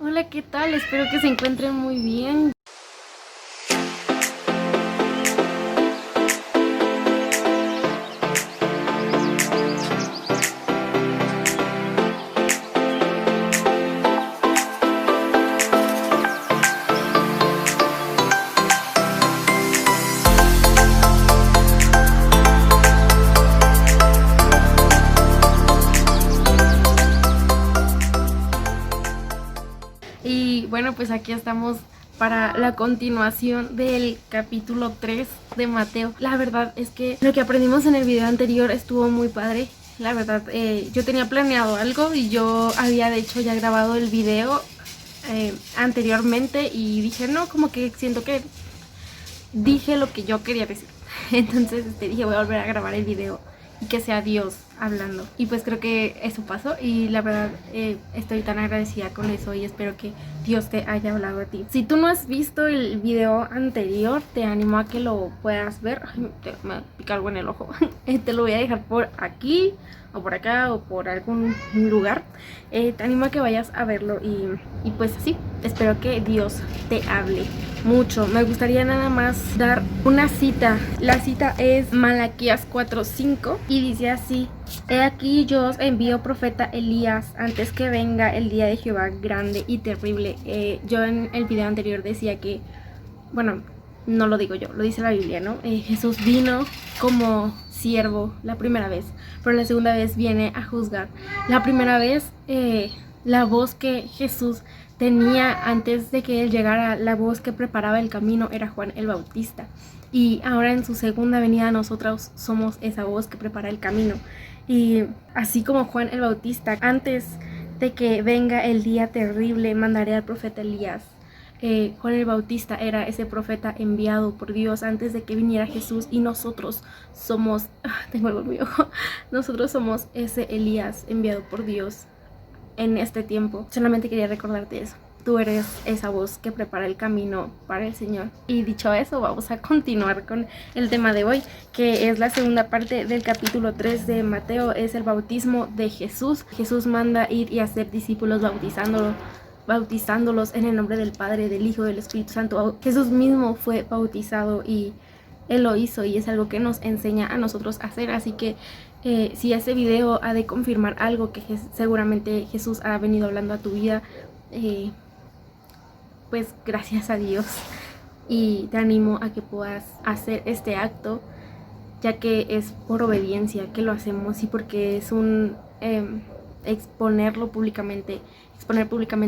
Hola, ¿qué tal? Espero que se encuentren muy bien. Y bueno, pues aquí estamos para la continuación del capítulo 3 de Mateo. La verdad es que lo que aprendimos en el video anterior estuvo muy padre. La verdad, yo tenía planeado algo y yo había de hecho ya grabado el video anteriormente y dije, no, como que siento que dije lo que yo quería decir. Entonces dije, voy a volver a grabar el video y que sea Dios hablando. Y pues creo que eso pasó y la verdad estoy tan agradecida con eso y espero que Dios te haya hablado a ti. Si tú no has visto el video anterior, te animo a que lo puedas ver. Ay, me pica algo en el ojo. Te lo voy a dejar por aquí o por acá o por algún lugar. Te animo a que vayas a verlo y pues así, espero que Dios te hable mucho. Me gustaría nada más dar una cita. La cita es Malaquías 4:5 y dice así: He aquí yo os envío profeta Elías antes que venga el día de Jehová grande y terrible. Yo en el video anterior decía que, bueno, no lo digo yo, lo dice la Biblia, ¿no? Jesús vino como siervo la primera vez, pero la segunda vez viene a juzgar. La primera vez, la voz que Jesús tenía antes de que él llegara, la voz que preparaba el camino era Juan el Bautista. Y ahora en su segunda venida nosotros somos esa voz que prepara el camino. Y así como Juan el Bautista, antes de que venga el día terrible, mandaré al profeta Elías. Juan el Bautista era ese profeta enviado por Dios antes de que viniera Jesús y nosotros somos, tengo algo en mi ojo, nosotros somos ese Elías enviado por Dios en este tiempo. Solamente quería recordarte eso. Tú eres esa voz que prepara el camino para el Señor. Y dicho eso, vamos a continuar con el tema de hoy, que es la segunda parte del capítulo 3 de Mateo. Es el bautismo de Jesús. Jesús manda ir y hacer discípulos bautizándolos en el nombre del Padre, del Hijo, del Espíritu Santo. Jesús mismo fue bautizado y Él lo hizo y es algo que nos enseña a nosotros a hacer. Así que si ese video ha de confirmar algo que seguramente Jesús ha venido hablando a tu vida, pues gracias a Dios, y te animo a que puedas hacer este acto, ya que es por obediencia que lo hacemos y porque es un exponer públicamente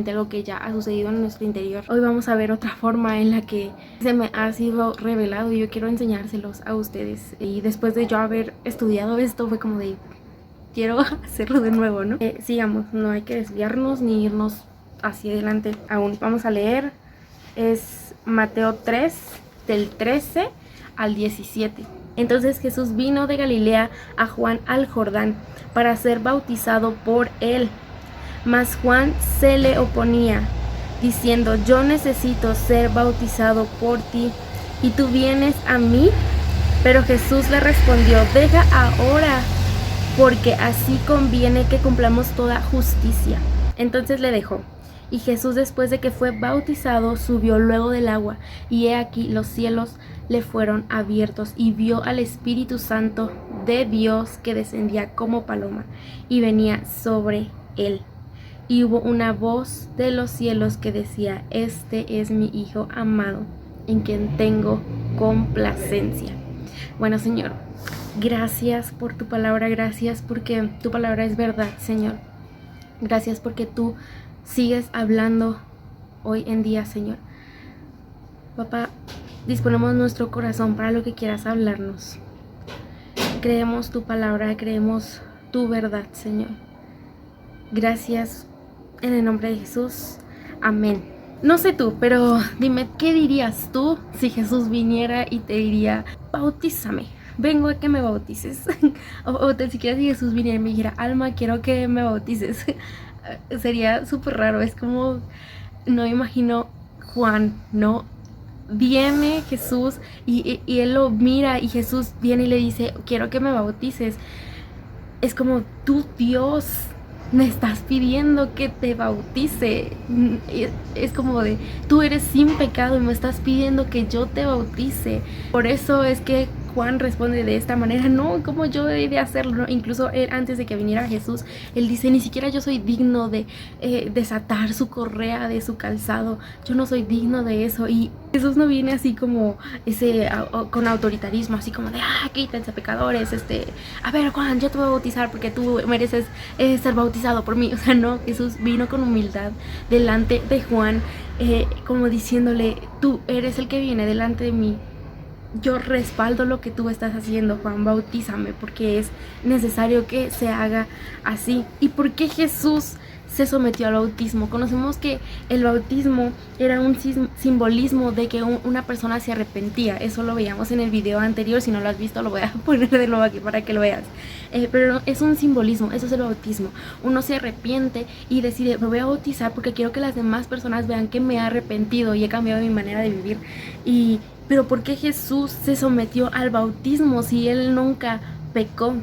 algo que ya ha sucedido en nuestro interior. Hoy vamos a ver otra forma en la que se me ha sido revelado y yo quiero enseñárselos a ustedes. Y después de yo haber estudiado esto fue como de, quiero hacerlo de nuevo, ¿no? Sigamos, no hay que desviarnos ni irnos hacia adelante aún. Vamos a leer, es Mateo 3, del 13 al 17. Entonces Jesús vino de Galilea a Juan al Jordán para ser bautizado por él. Mas Juan se le oponía, diciendo: yo necesito ser bautizado por ti, y tú vienes a mí. Pero Jesús le respondió: deja ahora, porque así conviene que cumplamos toda justicia. Entonces le dejó. Y Jesús, después de que fue bautizado, subió luego del agua, y he aquí los cielos le fueron abiertos, y vio al Espíritu Santo de Dios que descendía como paloma y venía sobre él. Y hubo una voz de los cielos que decía: este es mi Hijo amado, en quien tengo complacencia. Bueno, Señor, gracias por tu palabra, gracias porque tu palabra es verdad, Señor. Gracias porque tú sigues hablando hoy en día, Señor. Papá, disponemos nuestro corazón para lo que quieras hablarnos. Creemos tu palabra, creemos tu verdad, Señor. Gracias en el nombre de Jesús. Amén. No sé tú, pero dime, ¿qué dirías tú si Jesús viniera y te diría: bautízame, vengo a que me bautices? o tan siquiera si Jesús viniera y me dijera: Alma, quiero que me bautices. Sería súper raro. Es como, no me imagino Juan, ¿no? Viene Jesús y él lo mira y Jesús viene y le dice: quiero que me bautices. Es como, tú, Dios, me estás pidiendo que te bautice. Es como de, tú eres sin pecado y me estás pidiendo que yo te bautice. Por eso es que Juan responde de esta manera: no, ¿cómo yo he de hacerlo? ¿No? Incluso él, antes de que viniera Jesús, él dice: ni siquiera yo soy digno de desatar su correa de su calzado. Yo no soy digno de eso. Y Jesús no viene así como con autoritarismo, así como de, quítense pecadores, a ver, Juan, yo te voy a bautizar porque tú mereces ser bautizado por mí. O sea, no, Jesús vino con humildad delante de Juan, como diciéndole: tú eres el que viene delante de mí. Yo respaldo lo que tú estás haciendo, Juan, bautízame, porque es necesario que se haga así. ¿Y por qué Jesús se sometió al bautismo? Conocemos que el bautismo era un simbolismo de que una persona se arrepentía. Eso lo veíamos en el video anterior. Si no lo has visto, lo voy a poner de nuevo aquí para que lo veas. Pero es un simbolismo, eso es el bautismo. Uno se arrepiente y decide: me voy a bautizar porque quiero que las demás personas vean que me he arrepentido y he cambiado mi manera de vivir. Pero ¿por qué Jesús se sometió al bautismo si él nunca pecó?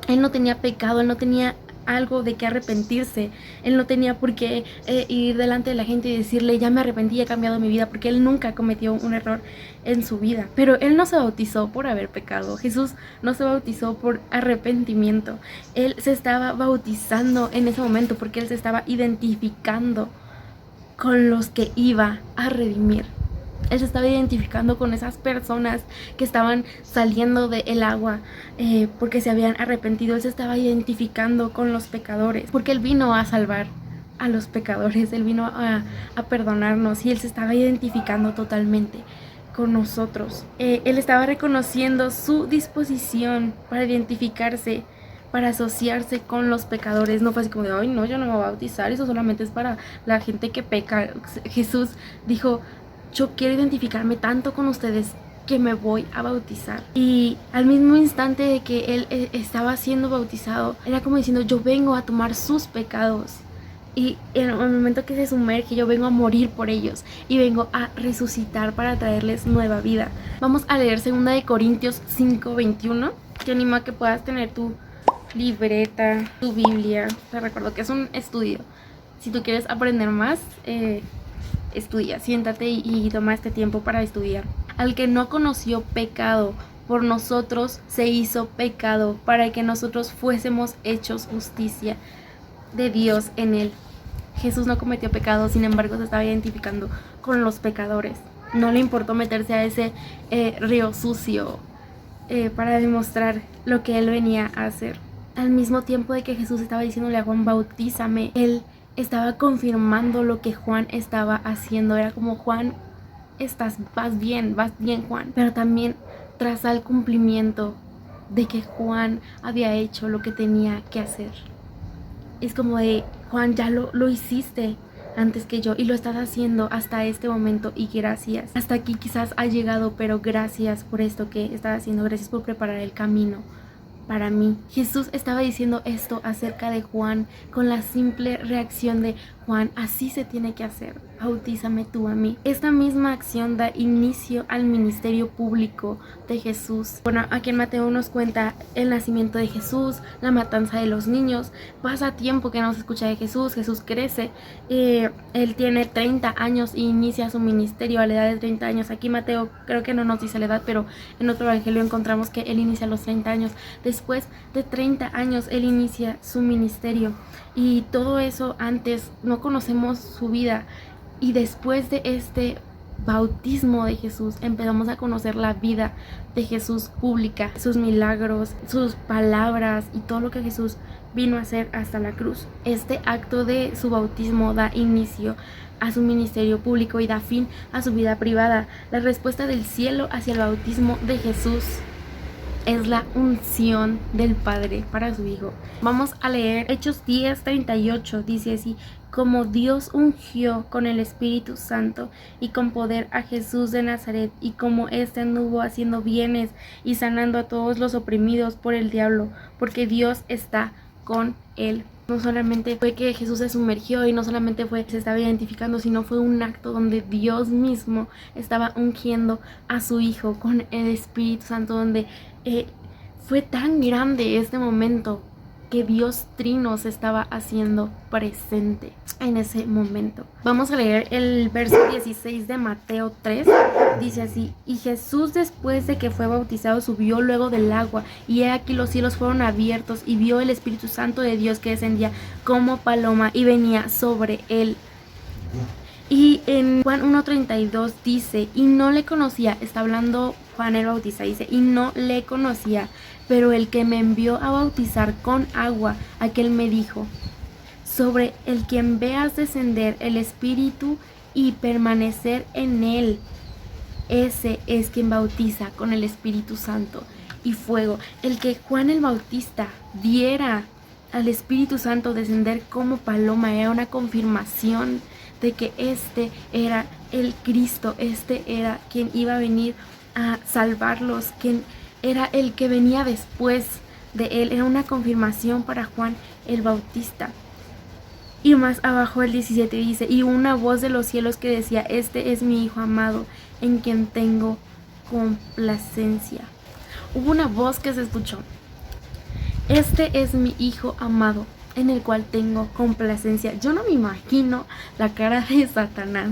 Él no tenía pecado, él no tenía algo de qué arrepentirse. Él no tenía por qué ir delante de la gente y decirle: ya me arrepentí, he cambiado mi vida, porque él nunca cometió un error en su vida. Pero él no se bautizó por haber pecado. Jesús no se bautizó por arrepentimiento. Él se estaba bautizando en ese momento porque él se estaba identificando con los que iba a redimir. Él se estaba identificando con esas personas que estaban saliendo del agua porque se habían arrepentido. Él se estaba identificando con los pecadores porque él vino a salvar a los pecadores. Él vino a perdonarnos y él se estaba identificando totalmente con nosotros. Él estaba reconociendo su disposición para identificarse, para asociarse con los pecadores. No fue así como de: ay, no, yo no me voy a bautizar, eso solamente es para la gente que peca. Jesús dijo: yo quiero identificarme tanto con ustedes que me voy a bautizar. Y al mismo instante de que él estaba siendo bautizado, era como diciendo: yo vengo a tomar sus pecados. Y en el momento que se sumerge, yo vengo a morir por ellos y vengo a resucitar para traerles nueva vida. Vamos a leer 2 Corintios 5:21. Te animo a que puedas tener tu libreta, tu Biblia. Te recuerdo que es un estudio. Si tú quieres aprender más, estudia, siéntate y toma este tiempo para estudiar. Al que no conoció pecado, por nosotros se hizo pecado, para que nosotros fuésemos hechos justicia de Dios en él. Jesús no cometió pecado, sin embargo se estaba identificando con los pecadores. No le importó meterse a ese río sucio para demostrar lo que él venía a hacer. Al mismo tiempo de que Jesús estaba diciéndole a Juan: bautízame, él estaba confirmando lo que Juan estaba haciendo. Era como: Juan, vas bien Juan. Pero también traza el cumplimiento de que Juan había hecho lo que tenía que hacer. Es como de: Juan, ya lo hiciste antes que yo y lo estás haciendo hasta este momento, y gracias. Hasta aquí quizás ha llegado, pero gracias por esto que estás haciendo, gracias por preparar el camino para mí. Jesús estaba diciendo esto acerca de Juan con la simple reacción de: Juan, así se tiene que hacer, bautízame tú a mí. Esta misma acción da inicio al ministerio público de Jesús. Bueno, aquí en Mateo nos cuenta el nacimiento de Jesús, la matanza de los niños. Pasa tiempo que no se escucha de Jesús. Jesús crece, él tiene 30 años y inicia su ministerio a la edad de 30 años. Aquí Mateo creo que no nos dice la edad, pero en otro evangelio encontramos que él inicia a los 30 años. Después de 30 años él inicia su ministerio, y todo eso antes no conocemos su vida. Y después de este bautismo de Jesús empezamos a conocer la vida de Jesús pública, sus milagros, sus palabras y todo lo que Jesús vino a hacer hasta la cruz. Este acto de su bautismo da inicio a su ministerio público y da fin a su vida privada. La respuesta del cielo hacia el bautismo de Jesús es la unción del Padre para su Hijo. Vamos a leer Hechos 10:38. Dice así: como Dios ungió con el Espíritu Santo y con poder a Jesús de Nazaret, y como éste anduvo haciendo bienes y sanando a todos los oprimidos por el diablo, porque Dios está con él. No solamente fue que Jesús se sumergió y no solamente fue que se estaba identificando, sino fue un acto donde Dios mismo estaba ungiendo a su Hijo con el Espíritu Santo, donde fue tan grande este momento que Dios Trino se estaba haciendo presente en ese momento. Vamos a leer el verso 16 de Mateo 3. Dice así: y Jesús, después de que fue bautizado, subió luego del agua, y he aquí los cielos fueron abiertos, y vio el Espíritu Santo de Dios que descendía como paloma y venía sobre él. Y en Juan 1:32 dice: y no le conocía, está hablando Juan el Bautista, dice: y no le conocía, pero el que me envió a bautizar con agua, aquel me dijo: sobre el quien veas descender el Espíritu y permanecer en él, ese es quien bautiza con el Espíritu Santo y fuego. El que Juan el Bautista viera al Espíritu Santo descender como paloma era una confirmación de que este era el Cristo, este era quien iba a venir a salvarlos, quien era el que venía después de él. Era una confirmación para Juan el Bautista. Y más abajo el 17 dice: y una voz de los cielos que decía: este es mi Hijo amado, en quien tengo complacencia. Hubo una voz que se escuchó: este es mi Hijo amado, en el cual tengo complacencia. Yo no me imagino la cara de Satanás.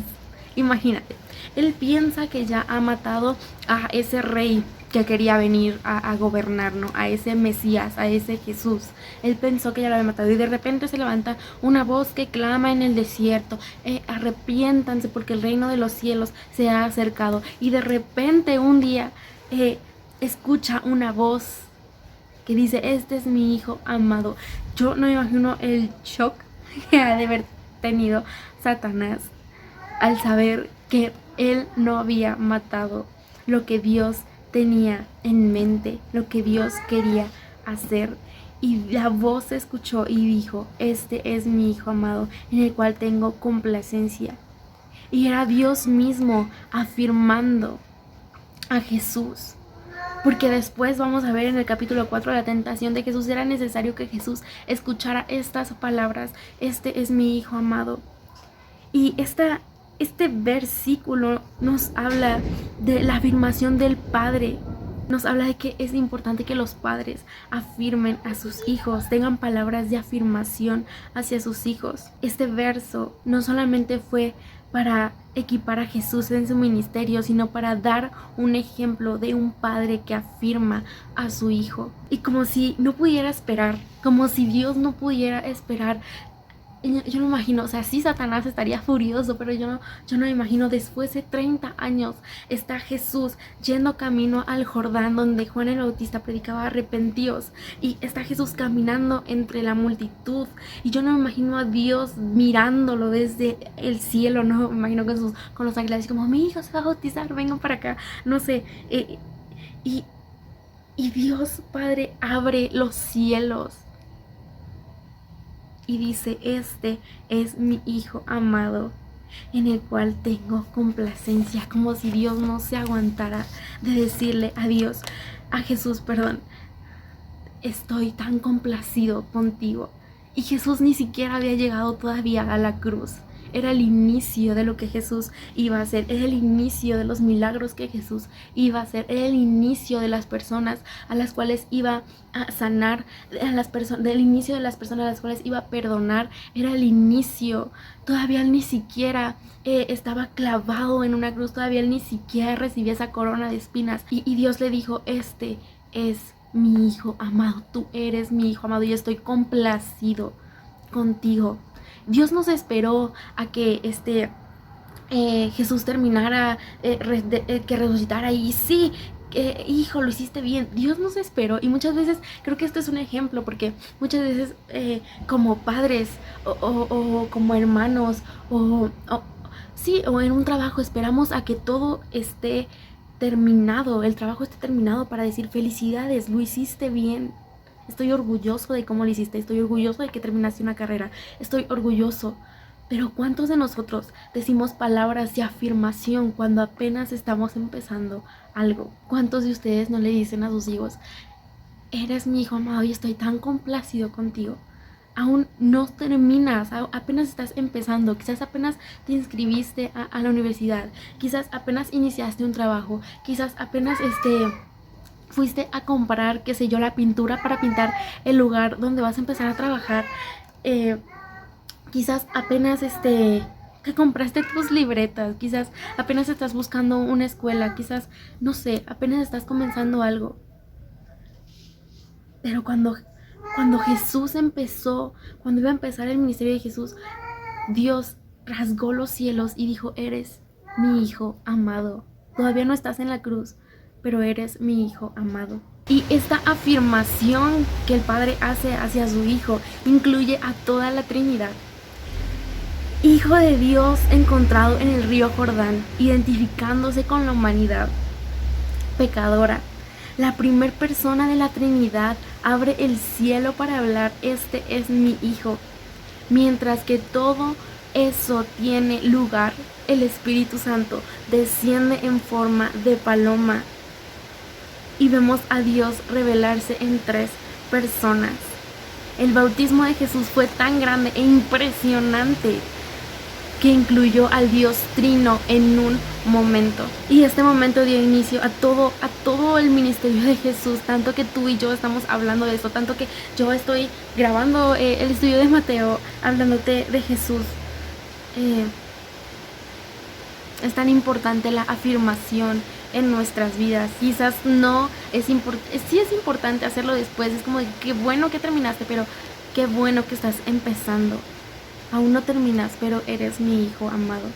Imagínate, él piensa que ya ha matado a ese rey que quería venir a gobernar, ¿no? A ese Mesías, a ese Jesús. Él pensó que ya lo había matado, y de repente se levanta una voz que clama en el desierto: arrepiéntanse porque el reino de los cielos se ha acercado. Y de repente un día escucha una voz que dice: este es mi Hijo amado. Yo no me imagino el shock que ha de haber tenido Satanás al saber que él no había matado lo que Dios tenía en mente, lo que Dios quería hacer. Y la voz se escuchó y dijo: este es mi Hijo amado, en el cual tengo complacencia. Y era Dios mismo afirmando a Jesús. Porque después vamos a ver en el capítulo 4 la tentación de Jesús. Era necesario que Jesús escuchara estas palabras: este es mi Hijo amado. Y este versículo nos habla de la afirmación del Padre. Nos habla de que es importante que los padres afirmen a sus hijos, tengan palabras de afirmación hacia sus hijos. Este verso no solamente fue para equipar a Jesús en su ministerio, sino para dar un ejemplo de un padre que afirma a su hijo. Y como si no pudiera esperar, como si Dios no pudiera esperar. Yo no me imagino, o sea, sí, Satanás estaría furioso, pero yo no me imagino, después de 30 años está Jesús yendo camino al Jordán, donde Juan el Bautista predicaba: arrepentíos, y está Jesús caminando entre la multitud, y yo no me imagino a Dios mirándolo desde el cielo, no me imagino con los ángeles como: mi hijo se va a bautizar, vengan para acá, no sé, y Dios Padre abre los cielos y dice: este es mi Hijo amado, en el cual tengo complacencia. Como si Dios no se aguantara de decirle a Jesús, perdón: estoy tan complacido contigo. Y Jesús ni siquiera había llegado todavía a la cruz. Era el inicio de lo que Jesús iba a hacer, era el inicio de los milagros que Jesús iba a hacer, era el inicio de las personas a las cuales iba a sanar, del inicio de las personas a las cuales iba a perdonar, era el inicio. Todavía él ni siquiera estaba clavado en una cruz, todavía él ni siquiera recibía esa corona de espinas, y Dios le dijo: este es mi Hijo amado, tú eres mi Hijo amado y estoy complacido contigo. Dios no se esperó a que Jesús terminara, que resucitara y sí, hijo, lo hiciste bien. Dios no se esperó, y muchas veces creo que esto es un ejemplo, porque muchas veces como padres o como hermanos o en un trabajo esperamos a que todo esté terminado, el trabajo esté terminado para decir: felicidades, lo hiciste bien. Estoy orgulloso de cómo lo hiciste, estoy orgulloso de que terminaste una carrera, estoy orgulloso. Pero ¿cuántos de nosotros decimos palabras de afirmación cuando apenas estamos empezando algo? ¿Cuántos de ustedes no le dicen a sus hijos: eres mi Hijo amado y estoy tan complacido contigo? Aún no terminas, apenas estás empezando, quizás apenas te inscribiste a la universidad, quizás apenas iniciaste un trabajo, quizás apenas fuiste a comprar, qué sé yo, la pintura para pintar el lugar donde vas a empezar a trabajar. Quizás apenas que compraste tus libretas, quizás apenas estás buscando una escuela, quizás, no sé, apenas estás comenzando algo. Pero cuando Jesús empezó, cuando iba a empezar el ministerio de Jesús, Dios rasgó los cielos y dijo: eres mi hijo amado. Todavía no estás en la cruz, pero eres mi hijo amado. Y esta afirmación que el Padre hace hacia su Hijo incluye a toda la Trinidad. Hijo de Dios encontrado en el río Jordán, identificándose con la humanidad pecadora. La primer persona de la Trinidad abre el cielo para hablar: este es mi Hijo. Mientras que todo eso tiene lugar, el Espíritu Santo desciende en forma de paloma y vemos a Dios revelarse en 3 personas. El bautismo de Jesús fue tan grande e impresionante que incluyó al Dios Trino en un momento. Y este momento dio inicio a todo el ministerio de Jesús, tanto que tú y yo estamos hablando de esto, tanto que yo estoy grabando el estudio de Mateo hablándote de Jesús. Es tan importante la afirmación en nuestras vidas. Quizás no es sí es importante hacerlo después, es como de qué bueno que terminaste, pero qué bueno que estás empezando. Aún no terminas, pero eres mi hijo amado.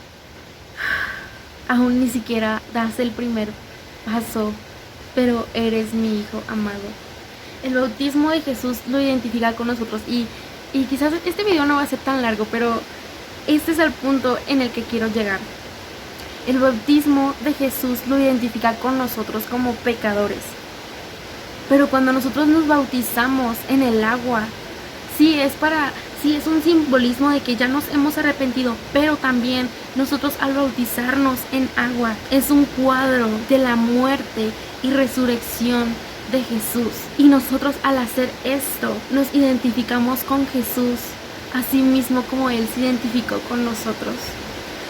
Aún ni siquiera das el primer paso, pero eres mi hijo amado. El bautismo de Jesús lo identifica con nosotros y quizás este video no va a ser tan largo, pero este es el punto en el que quiero llegar. El bautismo de Jesús lo identifica con nosotros como pecadores. Pero cuando nosotros nos bautizamos en el agua, sí es un simbolismo de que ya nos hemos arrepentido, pero también nosotros al bautizarnos en agua es un cuadro de la muerte y resurrección de Jesús. Y nosotros al hacer esto nos identificamos con Jesús, así mismo como Él se identificó con nosotros.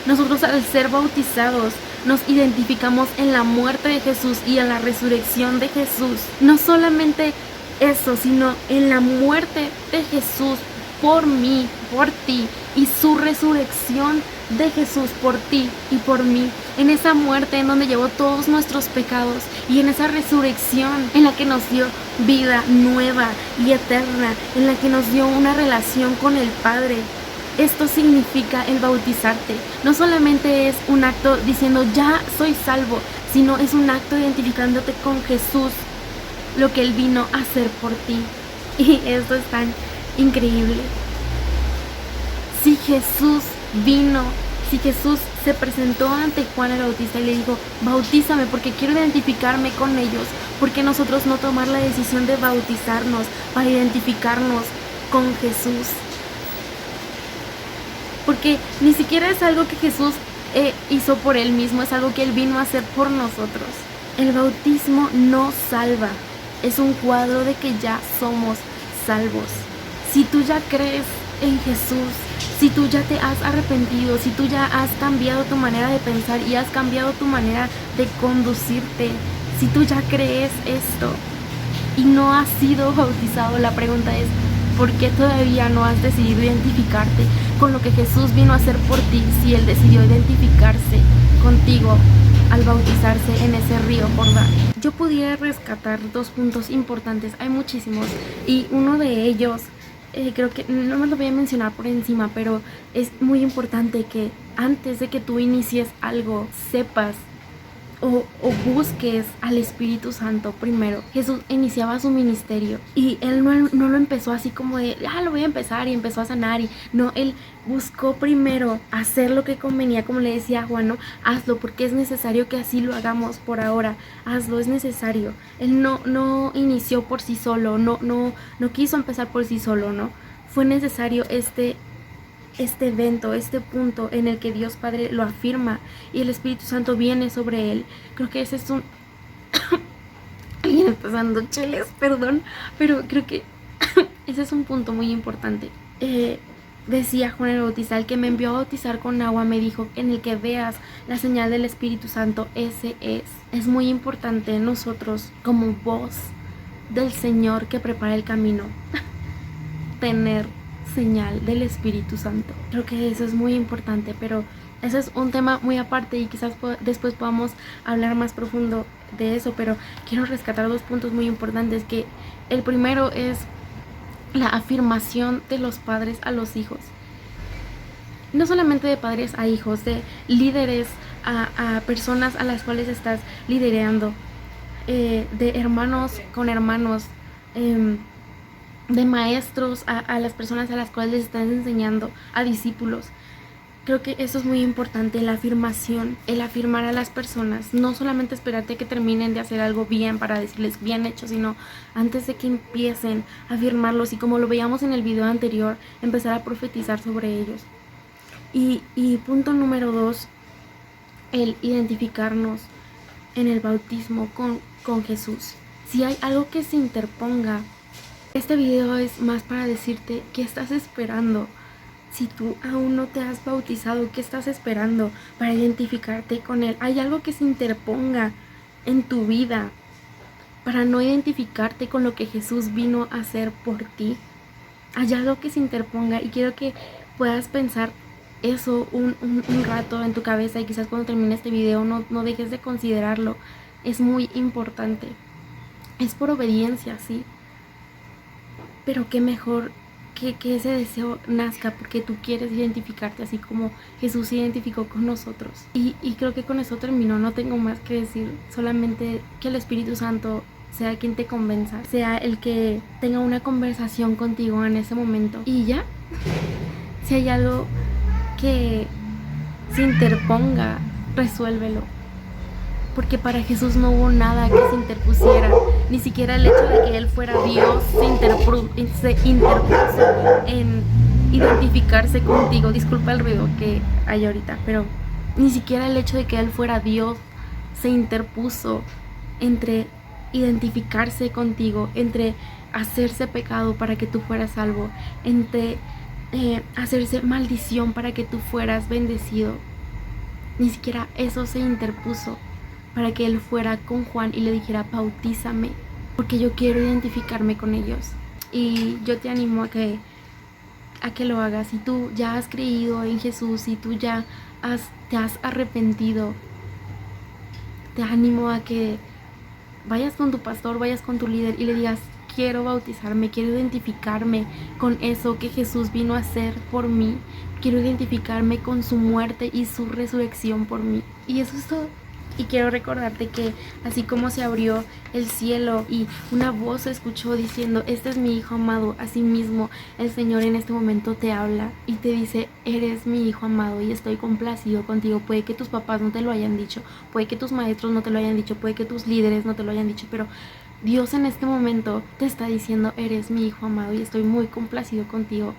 Nosotros al ser bautizados nos identificamos en la muerte de Jesús y en la resurrección de Jesús. No solamente eso, sino en la muerte de Jesús por mí, por ti, y su resurrección de Jesús por ti y por mí, en esa muerte en donde llevó todos nuestros pecados y en esa resurrección en la que nos dio vida nueva y eterna, en la que nos dio una relación con el Padre. Esto significa el bautizarte. No solamente es un acto diciendo ya soy salvo, sino es un acto identificándote con Jesús, lo que Él vino a hacer por ti. Y esto es tan increíble. Si Jesús se presentó ante Juan el Bautista y le dijo: bautízame porque quiero identificarme con ellos, porque nosotros no tomar la decisión de bautizarnos para identificarnos con Jesús? Porque ni siquiera es algo que Jesús hizo por Él mismo, es algo que Él vino a hacer por nosotros. El bautismo no salva, es un cuadro de que ya somos salvos. Si tú ya crees en Jesús, si tú ya te has arrepentido, si tú ya has cambiado tu manera de pensar y has cambiado tu manera de conducirte, si tú ya crees esto y no has sido bautizado, la pregunta es: ¿por qué todavía no has decidido identificarte con lo que Jesús vino a hacer por ti si Él decidió identificarse contigo al bautizarse en ese río Jordán? Yo pudiera rescatar 2 puntos importantes, hay muchísimos, y uno de ellos creo que no me lo voy a mencionar por encima, pero es muy importante que antes de que tú inicies algo, sepas o busques al Espíritu Santo primero. Jesús iniciaba su ministerio y Él no lo empezó así como de lo voy a empezar y empezó a sanar, y no, Él buscó primero hacer lo que convenía, como le decía a Juan, ¿no? Hazlo porque es necesario que así lo hagamos por ahora, hazlo, es necesario. Él no inició por sí solo, no quiso empezar por sí solo, ¿no? Fue necesario este evento, este punto en el que Dios Padre lo afirma y el Espíritu Santo viene sobre Él. Creo que ese es un... Alguien está dando cheles, perdón, pero creo que ese es un punto muy importante. decía Juan el Bautista: el que me envió a bautizar con agua me dijo, en el que veas la señal del Espíritu Santo, ese es. Es muy importante nosotros, como voz del Señor que prepara el camino, tener señal del Espíritu Santo. Creo que eso es muy importante, pero ese es un tema muy aparte y quizás después podamos hablar más profundo de eso, pero quiero rescatar 2 puntos muy importantes. Que el primero es la afirmación de los padres a los hijos. No solamente de padres a hijos, de líderes a personas a las cuales estás liderando, de hermanos con hermanos, de maestros a las personas a las cuales les estás enseñando, a discípulos. Creo que eso es muy importante, la afirmación, el afirmar a las personas, no solamente esperarte que terminen de hacer algo bien para decirles bien hecho, sino antes de que empiecen a afirmarlos, y como lo veíamos en el video anterior, empezar a profetizar sobre ellos. Y punto número 2, el identificarnos en el bautismo con Jesús. Si hay algo que se interponga, este video es más para decirte qué estás esperando. Si tú aún no te has bautizado, ¿qué estás esperando para identificarte con Él? ¿Hay algo que se interponga en tu vida para no identificarte con lo que Jesús vino a hacer por ti? ¿Hay algo que se interponga? Y quiero que puedas pensar eso un rato en tu cabeza, y quizás cuando termine este video no dejes de considerarlo. Es muy importante. Es por obediencia, sí, pero qué mejor que ese deseo nazca porque tú quieres identificarte así como Jesús se identificó con nosotros. Y creo que con eso termino, no tengo más que decir, solamente que el Espíritu Santo sea quien te convenza, sea el que tenga una conversación contigo en ese momento. Y ya, si hay algo que se interponga, resuélvelo. Porque para Jesús no hubo nada que se interpusiera, ni siquiera el hecho de que Él fuera Dios se interpuso en identificarse contigo. Disculpa el ruido que hay ahorita, pero ni siquiera el hecho de que Él fuera Dios se interpuso entre identificarse contigo, entre hacerse pecado para que tú fueras salvo, entre hacerse maldición para que tú fueras bendecido. Ni siquiera eso se interpuso para que Él fuera con Juan y le dijera: bautízame, porque yo quiero identificarme con ellos. Y yo te animo a que lo hagas. Si tú ya has creído en Jesús, si tú ya te has arrepentido, te animo a que vayas con tu pastor, vayas con tu líder y le digas: quiero bautizarme, quiero identificarme con eso que Jesús vino a hacer por mí, quiero identificarme con su muerte y su resurrección por mí. Y eso es todo. Y quiero recordarte que así como se abrió el cielo y una voz se escuchó diciendo: este es mi hijo amado, así mismo el Señor en este momento te habla y te dice: eres mi hijo amado y estoy complacido contigo. Puede que tus papás no te lo hayan dicho, puede que tus maestros no te lo hayan dicho, puede que tus líderes no te lo hayan dicho, pero Dios en este momento te está diciendo: eres mi hijo amado y estoy muy complacido contigo.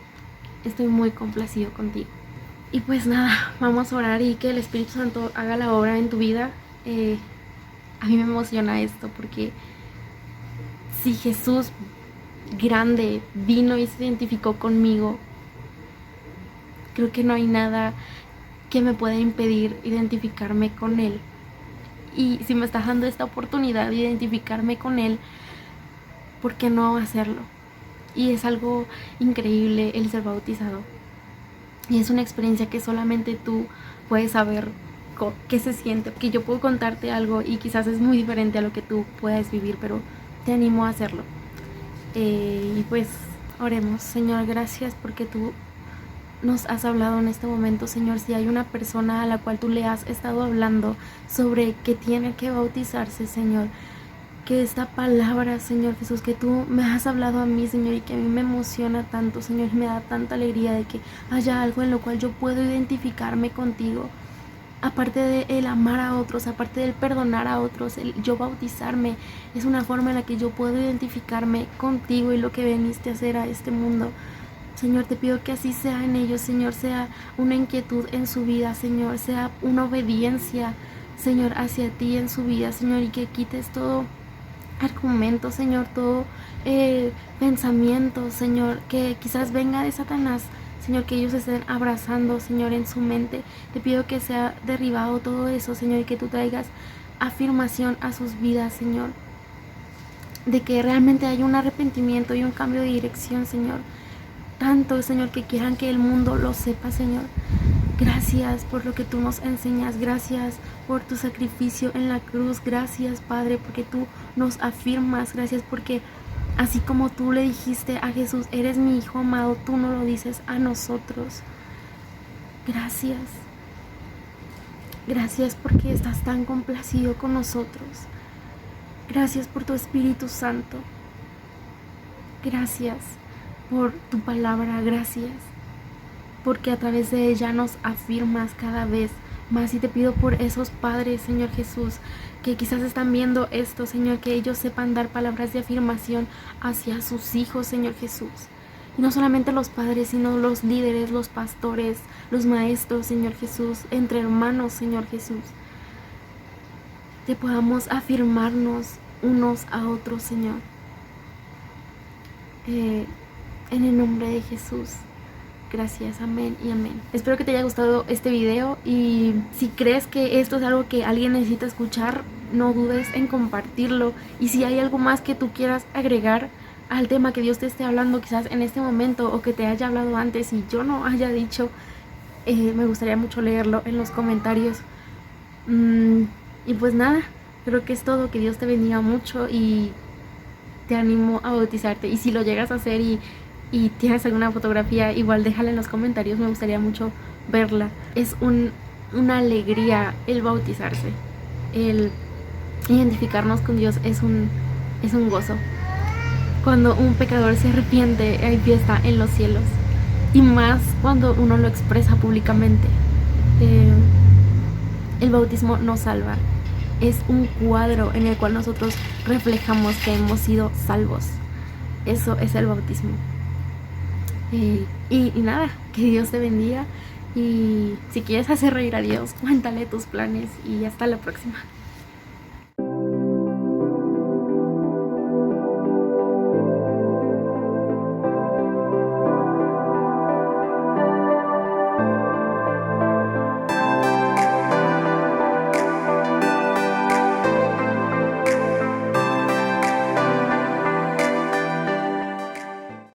Estoy muy complacido contigo. Y pues nada, vamos a orar y que el Espíritu Santo haga la obra en tu vida. A mí me emociona esto porque si Jesús grande vino y se identificó conmigo, creo que no hay nada que me pueda impedir identificarme con Él. Y si me estás dando esta oportunidad de identificarme con Él, ¿por qué no hacerlo? Y es algo increíble el ser bautizado. Y es una experiencia que solamente tú puedes saber qué se siente, porque yo puedo contarte algo y quizás es muy diferente a lo que tú puedas vivir, pero te animo a hacerlo. Y pues oremos. Señor, gracias porque tú nos has hablado en este momento. Señor, si hay una persona a la cual tú le has estado hablando sobre que tiene que bautizarse, Señor, que esta palabra, Señor Jesús, que tú me has hablado a mí, Señor, y que a mí me emociona tanto, Señor, y me da tanta alegría de que haya algo en lo cual yo puedo identificarme contigo. Aparte de el amar a otros, aparte del perdonar a otros, el yo bautizarme es una forma en la que yo puedo identificarme contigo y lo que viniste a hacer a este mundo. Señor, te pido que así sea en ellos, Señor, sea una inquietud en su vida, Señor, sea una obediencia, Señor, hacia ti en su vida, Señor, y que quites todo argumento, Señor, todo pensamiento, Señor, que quizás venga de Satanás, Señor, que ellos estén abrazando, Señor, en su mente. Te pido que sea derribado todo eso, Señor, y que tú traigas afirmación a sus vidas, Señor, de que realmente haya un arrepentimiento y un cambio de dirección, Señor. Tanto, Señor, que quieran que el mundo lo sepa, Señor. Gracias por lo que tú nos enseñas. Gracias por tu sacrificio en la cruz. Gracias, Padre, porque tú nos afirmas. Gracias porque así como tú le dijiste a Jesús, eres mi hijo amado, tú no lo dices a nosotros. Gracias. Gracias porque estás tan complacido con nosotros. Gracias por tu Espíritu Santo. Gracias por tu palabra. Gracias porque a través de ella nos afirmas cada vez más. Y te pido por esos padres, Señor Jesús, que quizás están viendo esto, Señor, que ellos sepan dar palabras de afirmación hacia sus hijos, Señor Jesús. Y no solamente los padres, sino los líderes, los pastores, los maestros, Señor Jesús, entre hermanos, Señor Jesús. Que podamos afirmarnos unos a otros, Señor. En el nombre de Jesús. Gracias, amén y amén. Espero que te haya gustado este video, y si crees que esto es algo que alguien necesita escuchar, no dudes en compartirlo. Y si hay algo más que tú quieras agregar al tema que Dios te esté hablando quizás en este momento, o que te haya hablado antes y yo no haya dicho, me gustaría mucho leerlo en los comentarios. Y pues nada, creo que es todo. Que Dios te bendiga mucho y te animo a bautizarte. Y si lo llegas a hacer y tienes alguna fotografía, igual déjala en los comentarios, me gustaría mucho verla. Es una alegría el bautizarse, el identificarnos con Dios es un gozo. Cuando un pecador se arrepiente, hay fiesta en los cielos, y más cuando uno lo expresa públicamente. El bautismo nos salva, es un cuadro en el cual nosotros reflejamos que hemos sido salvos. Eso es el bautismo. Y nada, que Dios te bendiga, y si quieres hacer reír a Dios, cuéntale tus planes, y hasta la próxima.